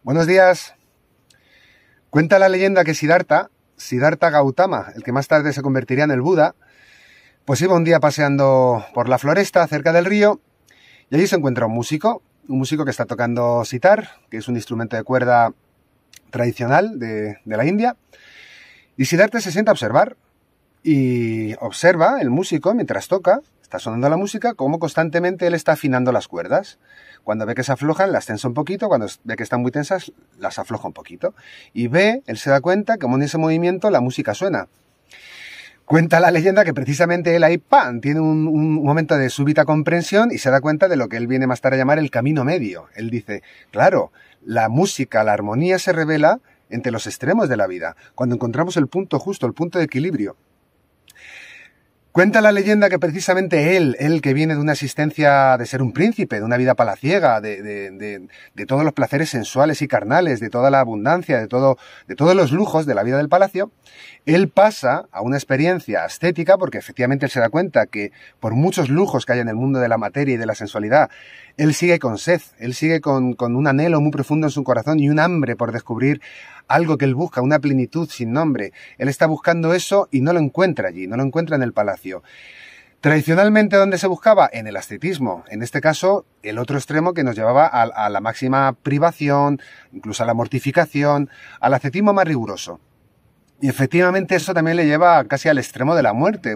Buenos días. Cuenta la leyenda que Siddhartha Gautama, el que más tarde se convertiría en el Buda, pues iba un día paseando por la floresta cerca del río y allí se encuentra un músico que está tocando sitar, que es un instrumento de cuerda tradicional de la India, y Siddhartha se sienta a observar y observa el músico mientras toca, está sonando la música, cómo constantemente él está afinando las cuerdas. Cuando ve que se aflojan, las tensa un poquito, cuando ve que están muy tensas, las afloja un poquito. Y él se da cuenta que como en ese movimiento la música suena. Cuenta la leyenda que precisamente él ahí, ¡pam!, tiene un momento de súbita comprensión y se da cuenta de lo que él viene más tarde a llamar el camino medio. Él dice, claro, la música, la armonía se revela entre los extremos de la vida, cuando encontramos el punto justo, el punto de equilibrio. Cuenta la leyenda que precisamente él que viene de una existencia de ser un príncipe, de una vida palaciega, de todos los placeres sensuales y carnales, de toda la abundancia, de todos los lujos de la vida del palacio, él pasa a una experiencia ascética porque efectivamente él se da cuenta que por muchos lujos que hay en el mundo de la materia y de la sensualidad, él sigue con sed, él sigue con un anhelo muy profundo en su corazón y un hambre por descubrir algo que él busca, una plenitud sin nombre. Él está buscando eso y no lo encuentra allí, no lo encuentra en el palacio. Tradicionalmente, ¿dónde se buscaba? En el ascetismo. En este caso, el otro extremo que nos llevaba a la máxima privación, incluso a la mortificación, al ascetismo más riguroso. Y efectivamente eso también le lleva casi al extremo de la muerte,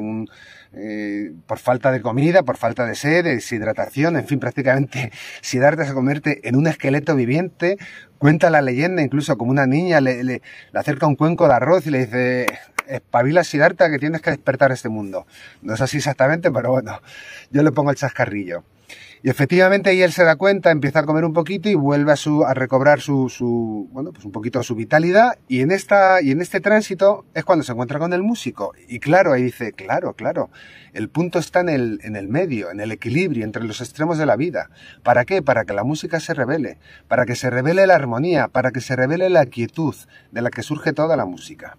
por falta de comida, por falta de sed, de deshidratación, en fin, prácticamente Siddhartha se convierte en un esqueleto viviente. Cuenta la leyenda, incluso como una niña le acerca un cuenco de arroz y le dice, espabila Siddhartha que tienes que despertar este mundo. No es así exactamente, pero bueno, yo le pongo el chascarrillo. Y efectivamente ahí él se da cuenta, empieza a comer un poquito y vuelve a recobrar bueno, pues un poquito su vitalidad. Y en este tránsito es cuando se encuentra con el músico. Y claro, ahí dice, claro, el punto está en el medio, en el equilibrio, entre los extremos de la vida. ¿Para qué? Para que la música se revele, para que se revele la armonía, para que se revele la quietud de la que surge toda la música.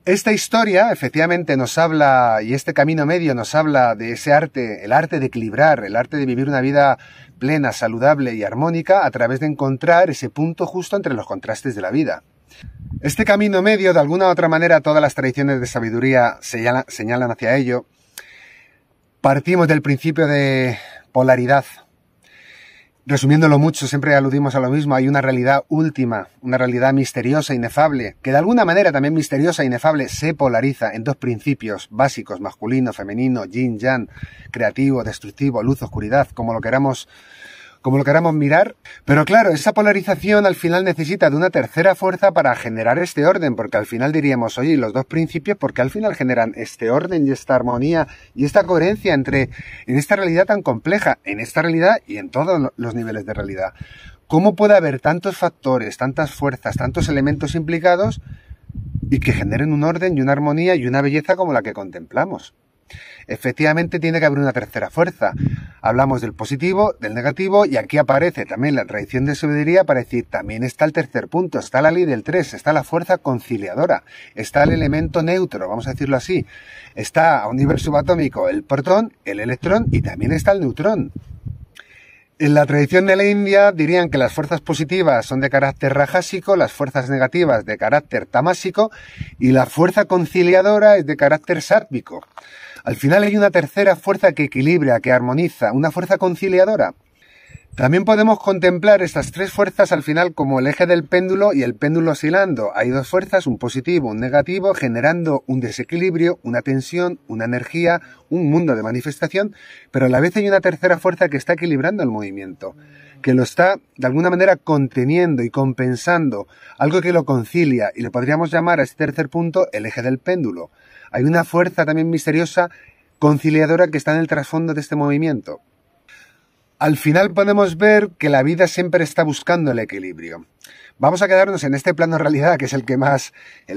Esta historia efectivamente nos habla, y este camino medio nos habla de ese arte, el arte de equilibrar, el arte de vivir una vida plena, saludable y armónica a través de encontrar ese punto justo entre los contrastes de la vida. Este camino medio, de alguna u otra manera, todas las tradiciones de sabiduría señalan hacia ello. Partimos del principio de polaridad. Resumiéndolo mucho, siempre aludimos a lo mismo, hay una realidad última, una realidad misteriosa, inefable, que de alguna manera también misteriosa e inefable se polariza en dos principios básicos, masculino, femenino, yin, yang, creativo, destructivo, luz, oscuridad, como lo queramos mirar. Pero claro, esa polarización al final necesita de una tercera fuerza para generar este orden, porque al final diríamos, oye, los dos principios, ¿por qué al final generan este orden y esta armonía y esta coherencia en esta realidad tan compleja, en esta realidad y en todos los niveles de realidad? ¿Cómo puede haber tantos factores, tantas fuerzas, tantos elementos implicados y que generen un orden y una armonía y una belleza como la que contemplamos? Efectivamente tiene que haber una tercera fuerza. Hablamos del positivo, del negativo y aquí aparece también la tradición de sabiduría para decir también está el tercer punto, está la ley del 3, está la fuerza conciliadora, está el elemento neutro, vamos a decirlo así, está a un nivel subatómico el protón, el electrón y también está el neutrón. En la tradición de la India dirían que las fuerzas positivas son de carácter rajásico, las fuerzas negativas de carácter tamásico y la fuerza conciliadora es de carácter sátvico. Al final hay una tercera fuerza que equilibra, que armoniza, una fuerza conciliadora. También podemos contemplar estas tres fuerzas al final como el eje del péndulo y el péndulo oscilando. Hay dos fuerzas, un positivo, un negativo, generando un desequilibrio, una tensión, una energía, un mundo de manifestación, pero a la vez hay una tercera fuerza que está equilibrando el movimiento, que lo está de alguna manera conteniendo y compensando, algo que lo concilia, y le podríamos llamar a este tercer punto el eje del péndulo. Hay una fuerza también misteriosa, conciliadora, que está en el trasfondo de este movimiento. Al final podemos ver que la vida siempre está buscando el equilibrio. Vamos a quedarnos en este plano de realidad, que es el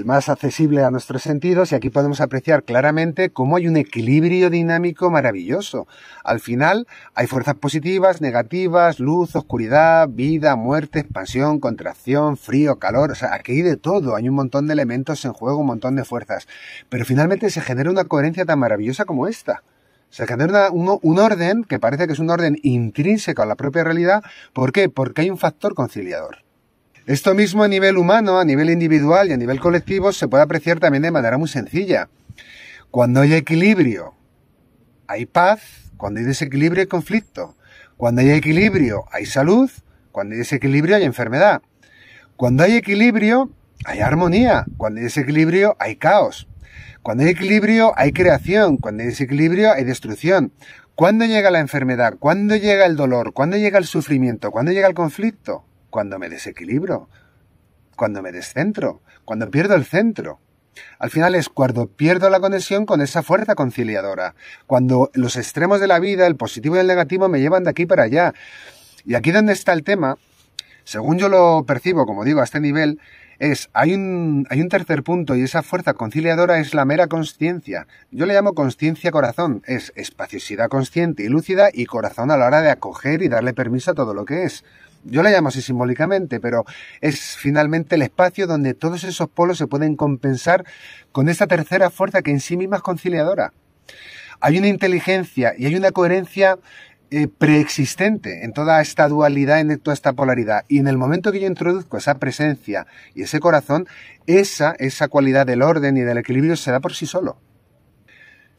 más accesible a nuestros sentidos, y aquí podemos apreciar claramente cómo hay un equilibrio dinámico maravilloso. Al final hay fuerzas positivas, negativas, luz, oscuridad, vida, muerte, expansión, contracción, frío, calor, o sea, aquí hay de todo, hay un montón de elementos en juego, un montón de fuerzas. Pero finalmente se genera una coherencia tan maravillosa como esta. Se genera un orden que parece que es un orden intrínseco a la propia realidad. ¿Por qué? Porque hay un factor conciliador. Esto mismo a nivel humano, a nivel individual y a nivel colectivo se puede apreciar también de manera muy sencilla. Cuando hay equilibrio, hay paz. Cuando hay desequilibrio, hay conflicto. Cuando hay equilibrio, hay salud. Cuando hay desequilibrio, hay enfermedad. Cuando hay equilibrio, hay armonía. Cuando hay desequilibrio, hay caos. Cuando hay equilibrio, hay creación. Cuando hay desequilibrio, hay destrucción. ¿Cuándo llega la enfermedad? ¿Cuándo llega el dolor? ¿Cuándo llega el sufrimiento? ¿Cuándo llega el conflicto? Cuando me desequilibro. Cuando me descentro. Cuando pierdo el centro. Al final es cuando pierdo la conexión con esa fuerza conciliadora. Cuando los extremos de la vida, el positivo y el negativo, me llevan de aquí para allá. Y aquí donde está el tema, según yo lo percibo, como digo, a este nivel, hay un tercer punto, y esa fuerza conciliadora es la mera consciencia. Yo le llamo consciencia corazón. Es espaciosidad consciente y lúcida y corazón a la hora de acoger y darle permiso a todo lo que es. Yo le llamo así simbólicamente, pero es finalmente el espacio donde todos esos polos se pueden compensar con esta tercera fuerza que en sí misma es conciliadora. Hay una inteligencia y hay una coherencia preexistente en toda esta dualidad, en toda esta polaridad. Y en el momento que yo introduzco esa presencia y ese corazón, esa cualidad del orden y del equilibrio se da por sí solo.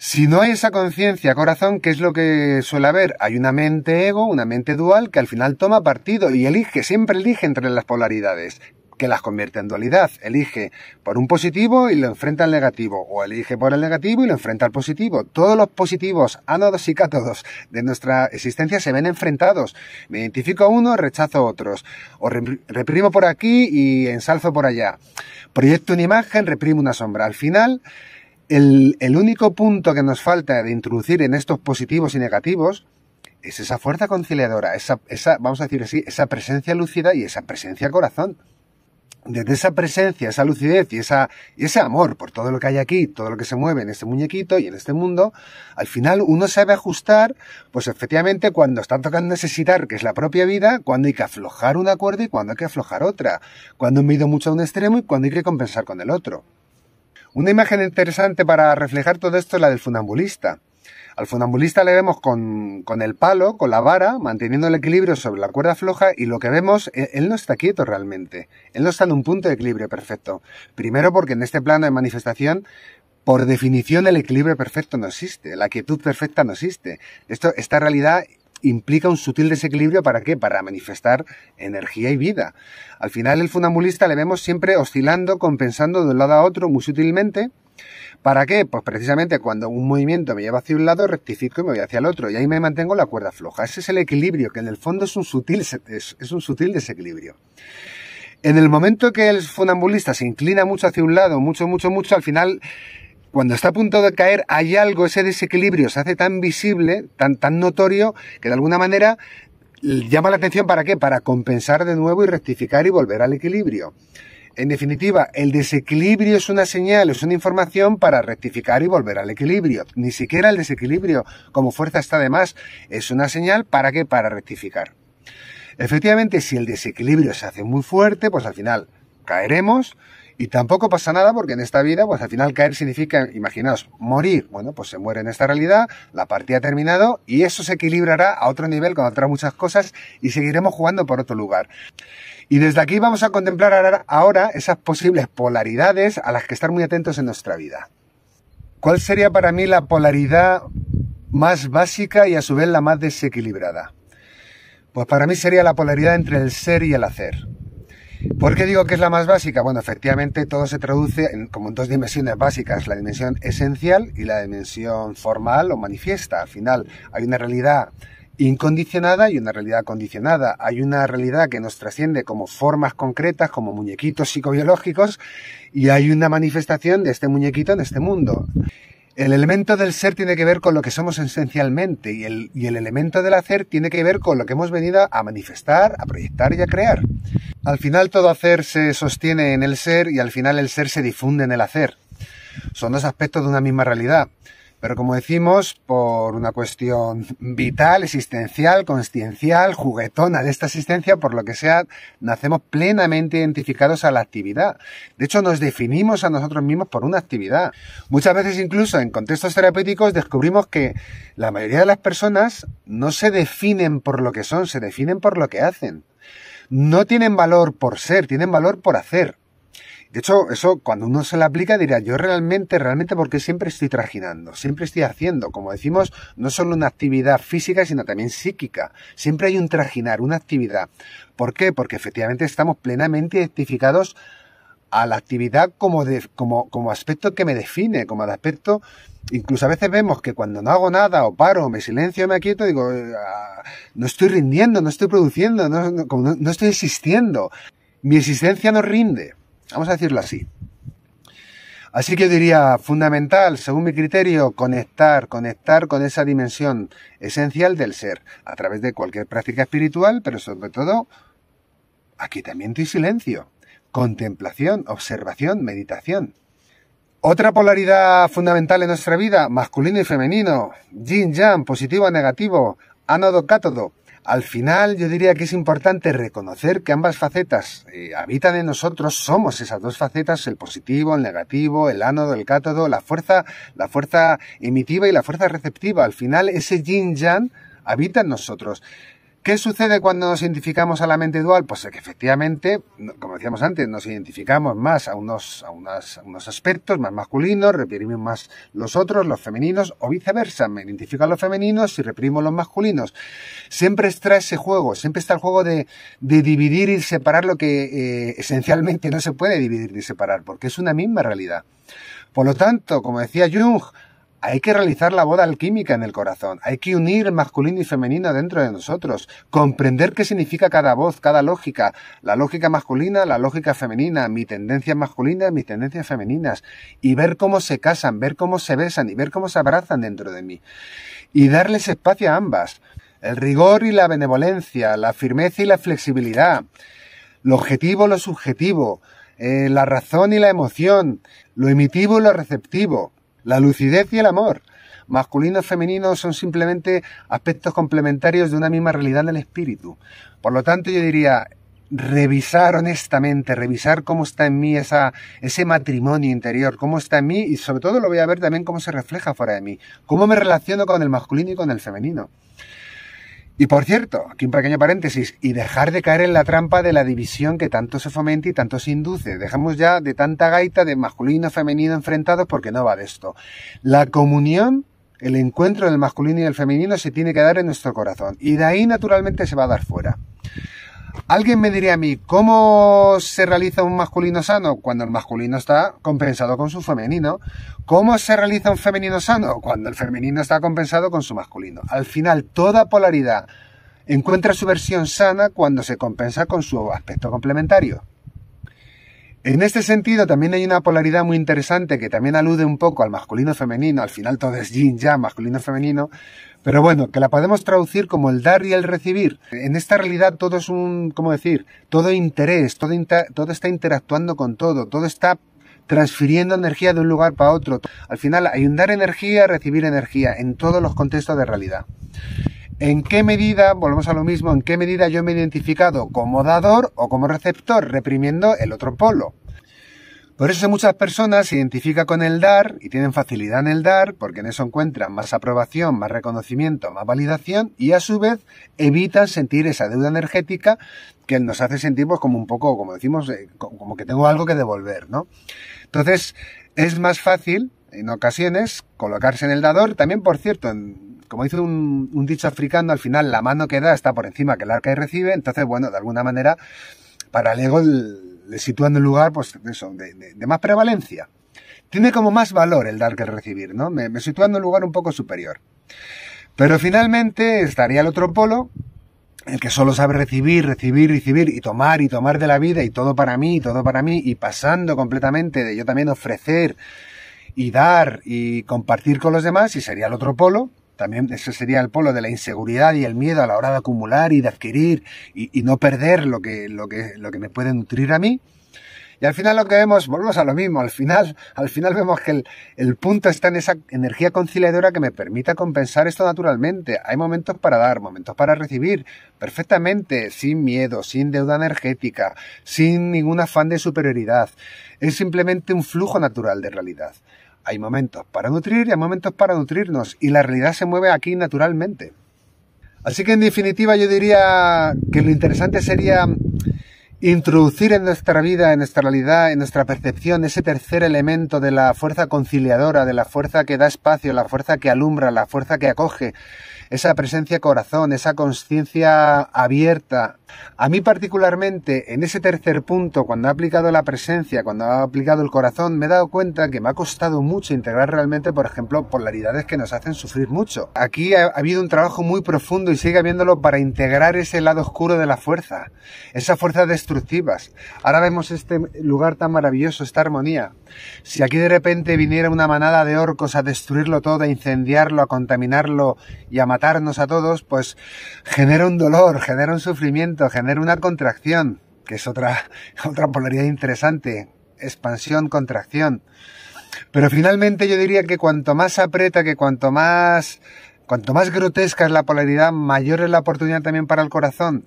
Si no hay esa conciencia, corazón, ¿qué es lo que suele haber? Hay una mente ego, una mente dual que al final toma partido y siempre elige entre las polaridades, que las convierte en dualidad. Elige por un positivo y lo enfrenta al negativo, o elige por el negativo y lo enfrenta al positivo. Todos los positivos, ánodos y cátodos de nuestra existencia se ven enfrentados. Me identifico a uno, rechazo a otros. O reprimo por aquí y ensalzo por allá. Proyecto una imagen, reprimo una sombra. Al final, el único punto que nos falta de introducir en estos positivos y negativos es esa fuerza conciliadora, esa, vamos a decir así, esa presencia lúcida y esa presencia corazón. Desde esa presencia, esa lucidez y ese amor por todo lo que hay aquí, todo lo que se mueve en este muñequito y en este mundo, al final uno sabe ajustar, pues efectivamente cuando está tocando necesitar, que es la propia vida, cuando hay que aflojar una cuerda y cuando hay que aflojar otra, cuando me he ido mucho a un extremo y cuando hay que compensar con el otro. Una imagen interesante para reflejar todo esto es la del funambulista. Al funambulista le vemos con el palo, con la vara, manteniendo el equilibrio sobre la cuerda floja, y lo que vemos, él no está quieto realmente. Él no está en un punto de equilibrio perfecto. Primero porque en este plano de manifestación, por definición, el equilibrio perfecto no existe. La quietud perfecta no existe. Esta realidad implica un sutil desequilibrio. ¿Para qué? Para manifestar energía y vida. Al final el funambulista le vemos siempre oscilando, compensando de un lado a otro muy sutilmente. ¿Para qué? Pues precisamente cuando un movimiento me lleva hacia un lado, rectifico y me voy hacia el otro. Y ahí me mantengo la cuerda floja. Ese es el equilibrio, que en el fondo es un sutil desequilibrio. En el momento que el funambulista se inclina mucho hacia un lado, mucho, al final, cuando está a punto de caer, hay algo, ese desequilibrio se hace tan visible, tan notorio, que de alguna manera llama la atención. ¿Para qué? Para compensar de nuevo y rectificar y volver al equilibrio. En definitiva, el desequilibrio es una señal, es una información para rectificar y volver al equilibrio. Ni siquiera el desequilibrio como fuerza está de más. Es una señal, ¿para qué? Para rectificar. Efectivamente, si el desequilibrio se hace muy fuerte, pues al final caeremos y tampoco pasa nada, porque en esta vida, pues al final caer significa, imaginaos, morir. Bueno, pues se muere en esta realidad, la partida ha terminado y eso se equilibrará a otro nivel con otras muchas cosas y seguiremos jugando por otro lugar. Y desde aquí vamos a contemplar ahora esas posibles polaridades a las que estar muy atentos en nuestra vida. ¿Cuál sería para mí la polaridad más básica y a su vez la más desequilibrada? Pues para mí sería la polaridad entre el ser y el hacer. ¿Por qué digo que es la más básica? Bueno, efectivamente todo se traduce como en dos dimensiones básicas, la dimensión esencial y la dimensión formal o manifiesta. Al final hay una realidad incondicionada y una realidad condicionada. Hay una realidad que nos trasciende como formas concretas, como muñequitos psicobiológicos, y hay una manifestación de este muñequito en este mundo. El elemento del ser tiene que ver con lo que somos esencialmente y el elemento del hacer tiene que ver con lo que hemos venido a manifestar, a proyectar y a crear. Al final todo hacer se sostiene en el ser y al final el ser se difunde en el hacer. Son dos aspectos de una misma realidad. Pero como decimos, por una cuestión vital, existencial, consciencial, juguetona de esta existencia, por lo que sea, nacemos plenamente identificados a la actividad. De hecho, nos definimos a nosotros mismos por una actividad. Muchas veces incluso en contextos terapéuticos descubrimos que la mayoría de las personas no se definen por lo que son, se definen por lo que hacen. no tienen valor por ser, tienen valor por hacer. De hecho, eso cuando uno se lo aplica dirá, yo realmente, porque siempre estoy trajinando, siempre estoy haciendo, como decimos, no solo una actividad física, sino también psíquica. Siempre hay un trajinar, una actividad. ¿Por qué? Porque efectivamente estamos plenamente identificados a la actividad como aspecto que me define, como aspecto. Incluso a veces vemos que cuando no hago nada, o paro, o me silencio, me aquieto, digo, no estoy rindiendo, no estoy produciendo, no estoy existiendo. Mi existencia no rinde. Vamos a decirlo así. Así que yo diría, fundamental, según mi criterio, conectar con esa dimensión esencial del ser, a través de cualquier práctica espiritual, pero sobre todo, aquietamiento y silencio, contemplación, observación, meditación. Otra polaridad fundamental en nuestra vida, masculino y femenino, yin, yang, positivo, negativo, ánodo, cátodo. Al final yo diría que es importante reconocer que ambas facetas habitan en nosotros, somos esas dos facetas, el positivo, el negativo, el ánodo, el cátodo, la fuerza emitiva y la fuerza receptiva. Al final ese yin-yang habita en nosotros. ¿Qué sucede cuando nos identificamos a la mente dual? Pues que efectivamente, como decíamos antes, nos identificamos más a unos aspectos más masculinos, reprimimos más los otros, los femeninos, o viceversa, me identifico a los femeninos y reprimo los masculinos. Siempre está ese juego, siempre está el juego de dividir y separar lo que esencialmente no se puede dividir ni separar, porque es una misma realidad. Por lo tanto, como decía Jung, hay que realizar la boda alquímica en el corazón, hay que unir el masculino y femenino dentro de nosotros, comprender qué significa cada voz, cada lógica, la lógica masculina, la lógica femenina, mi tendencia masculina, mis tendencias femeninas, y ver cómo se casan, ver cómo se besan y ver cómo se abrazan dentro de mí. Y darles espacio a ambas, el rigor y la benevolencia, la firmeza y la flexibilidad, lo objetivo y lo subjetivo, la razón y la emoción, lo emitivo y lo receptivo, la lucidez y el amor. Masculino y femenino son simplemente aspectos complementarios de una misma realidad en el espíritu. Por lo tanto, yo diría, revisar honestamente, revisar cómo está en mí ese matrimonio interior, cómo está en mí, y sobre todo lo voy a ver también cómo se refleja fuera de mí, cómo me relaciono con el masculino y con el femenino. Y por cierto, aquí un pequeño paréntesis, y dejar de caer en la trampa de la división que tanto se fomenta y tanto se induce. Dejamos ya de tanta gaita de masculino y femenino enfrentados, porque no va de esto. La comunión, el encuentro del masculino y el femenino se tiene que dar en nuestro corazón, y de ahí naturalmente se va a dar fuera. Alguien me diría a mí, ¿cómo se realiza un masculino sano? Cuando el masculino está compensado con su femenino. ¿Cómo se realiza un femenino sano? Cuando el femenino está compensado con su masculino. Al final, toda polaridad encuentra su versión sana cuando se compensa con su aspecto complementario. En este sentido, también hay una polaridad muy interesante que también alude un poco al masculino-femenino. Al final todo es yin-yang, masculino-femenino. Pero bueno, que la podemos traducir como el dar y el recibir. En esta realidad todo es todo interés, todo está interactuando con todo está transfiriendo energía de un lugar para otro. Al final hay un dar energía, recibir energía en todos los contextos de realidad. ¿En qué medida, volvemos a lo mismo, en qué medida yo me he identificado como dador o como receptor, reprimiendo el otro polo? Por eso muchas personas se identifican con el dar y tienen facilidad en el dar, porque en eso encuentran más aprobación, más reconocimiento, más validación, y a su vez evitan sentir esa deuda energética que nos hace sentir pues como un poco, como decimos, como que tengo algo que devolver, ¿no? Entonces, es más fácil, en ocasiones, colocarse en el dador. También, por cierto, como dice un dicho africano, al final la mano que da está por encima que el ar que recibe. Entonces, bueno, de alguna manera, para el ego le sitúa en un lugar, pues, eso, de más prevalencia. Tiene como más valor el dar que el recibir, ¿no? Me sitúa en un lugar un poco superior. Pero finalmente estaría el otro polo, el que solo sabe recibir, y tomar de la vida, y todo para mí, y pasando completamente de yo también ofrecer y dar y compartir con los demás, y sería el otro polo. También ese sería el polo de la inseguridad y el miedo a la hora de acumular y de adquirir y no perder lo que me puede nutrir a mí. Y al final lo que vemos, volvemos a lo mismo, al final vemos que el punto está en esa energía conciliadora que me permita compensar esto naturalmente. Hay momentos para dar, momentos para recibir, perfectamente, sin miedo, sin deuda energética, sin ningún afán de superioridad. Es simplemente un flujo natural de realidad. Hay momentos para nutrir y hay momentos para nutrirnos, y la realidad se mueve aquí naturalmente. Así que en definitiva yo diría que lo interesante sería introducir en nuestra vida, en nuestra realidad, en nuestra percepción, ese tercer elemento de la fuerza conciliadora, de la fuerza que da espacio, la fuerza que alumbra, la fuerza que acoge, esa presencia corazón, esa conciencia abierta. A mí particularmente, en ese tercer punto, cuando he aplicado la presencia, cuando he aplicado el corazón, me he dado cuenta que me ha costado mucho integrar realmente, por ejemplo, polaridades que nos hacen sufrir mucho. Aquí ha habido un trabajo muy profundo y sigue habiéndolo para integrar ese lado oscuro de la fuerza, esas fuerzas destructivas. Ahora vemos este lugar tan maravilloso, esta armonía. Si aquí de repente viniera una manada de orcos a destruirlo todo, a incendiarlo, a contaminarlo y a matarnos a todos, pues genera un dolor, genera un sufrimiento, genera una contracción, que es otra polaridad interesante, expansión, contracción. Pero finalmente yo diría que cuanto más aprieta, que cuanto más grotesca es la polaridad, mayor es la oportunidad también para el corazón.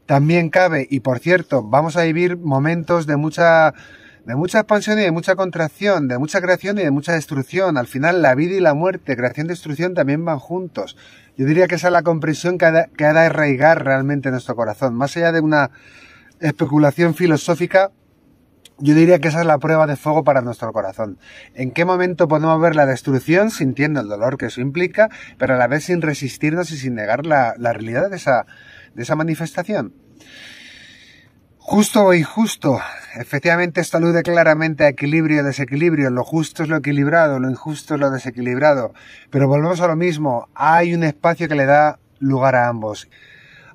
También cabe, y por cierto, vamos a vivir momentos de mucha expansión y de mucha contracción, de mucha creación y de mucha destrucción. Al final la vida y la muerte, creación y destrucción también van juntos. Yo diría que esa es la comprensión que ha de arraigar realmente en nuestro corazón. Más allá de una especulación filosófica, yo diría que esa es la prueba de fuego para nuestro corazón. ¿En qué momento podemos ver la destrucción sintiendo el dolor que eso implica, pero a la vez sin resistirnos y sin negar la realidad de esa manifestación? Justo o injusto. Efectivamente esto alude claramente a equilibrio y desequilibrio. Lo justo es lo equilibrado, lo injusto es lo desequilibrado. Pero volvemos a lo mismo. Hay un espacio que le da lugar a ambos.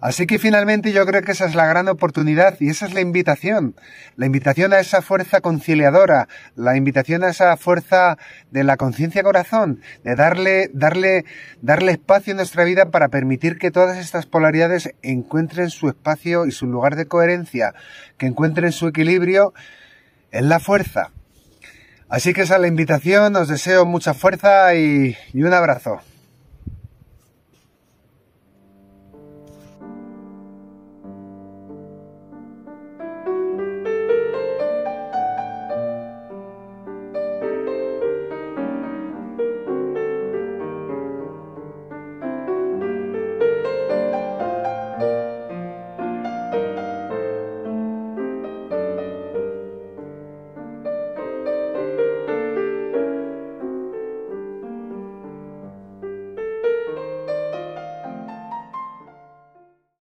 Así que finalmente yo creo que esa es la gran oportunidad y esa es la invitación. La invitación a esa fuerza conciliadora, la invitación a esa fuerza de la conciencia corazón, de darle espacio en nuestra vida para permitir que todas estas polaridades encuentren su espacio y su lugar de coherencia, que encuentren su equilibrio en la fuerza. Así que esa es la invitación, os deseo mucha fuerza y un abrazo.